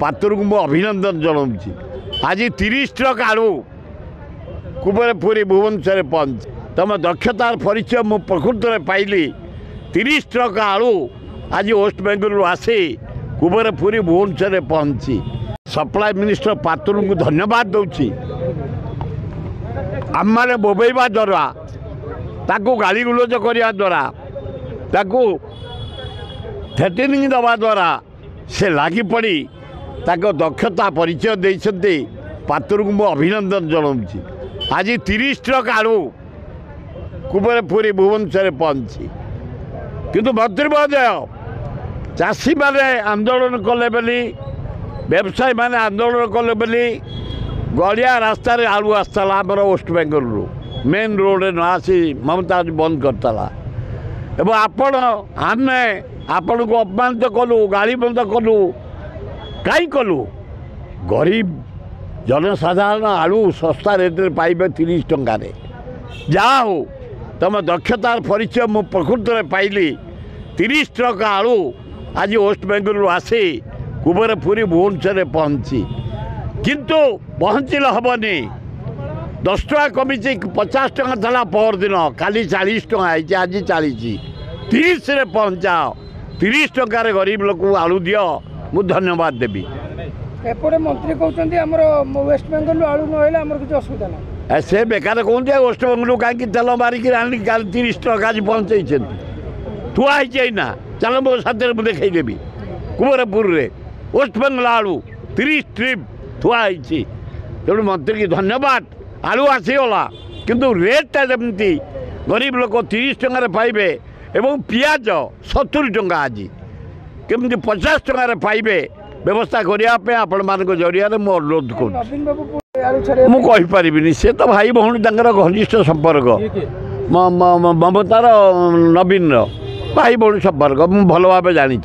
पात्र को अभिनंदन जनाऊँगी। आज 30 ट्रक आलू कुबेरपुरी भुवनेश्वर पहुँच तुम दक्षतार परिचय मु प्रकृत में पाइली। 30 ट्रक आलू आज वेस्ट बेंगल आसी कुबेरपुरी भुवनेश्वर पहुँची। सप्लाई मिनिस्टर पात्र को धन्यवाद दूची। आम मैंने बोबेवा द्वारा ताकू गाली गुलज करने द्वारा ताकू थ्रेटनिंग दवा द्वारा से लगी पड़ी ताको दक्षता परिचय देते पात्र को अभिनंदन जनाऊँगी। आज 30 ट्रक आलू कुबेरपुरी भुवनेश्वर पहुँची किंतु मंत्री महोदय चाषी मैंने आंदोलन कले बोली व्यवसायी मैंने आंदोलन कले बोली गलिया रास्तार आलू आसला आमर वेस्ट बेंगल रू मेन रोड न आसी ममता बंद करता एवं आपण आम आपण को अपमानित कलु गाड़ी बंद कलु कहीं कलु गरीब जनसाधारण आलू सस्ता रेट पाइबे 30 टंकार जहाँ हो तुम दक्षतार परिचय मु प्रकृत में पाइली। 30 ट्रक आलू आज वेस्ट बेंगल आसी कुबेरपुरी भुवनेश्वर पहुँची किंतु पहुँचल हेनी 10 टका कमी 50 टका था पर दिन काली 40 टका आज 40 30 रे पहुँचाओ 30 टकार गरीब लोक आलू दियो मु धन्यवाद देवी। एपटे मंत्री कहते हैं वेस्ट बेंगल आलू ना आम किसी असुविधा ना से बेकार कहते वेस्ट बेंगल कहीं तेल मारिक 30 टका आज पहुँचे थुआई ना चल मो साथ देखदेवी कुबेरपुर रे वेस्ट बेंगल आलू 30 ट्रिप थुआई तेणु मंत्री की धन्यवाद। आलू आसीगला किंतु रेटा जमती गरीब लोक 30 टकर पाइबे एवं पियाज 70 टंका आज केमती 50 टकर पाइबे व्यवस्था करने आपण मान जरिया मु अनुरोध कर मुझे सी तो भाई भौणी घनिष्ठ संपर्क ममतार नवीन भाई भौणी संपर्क मु भल भाव जानी।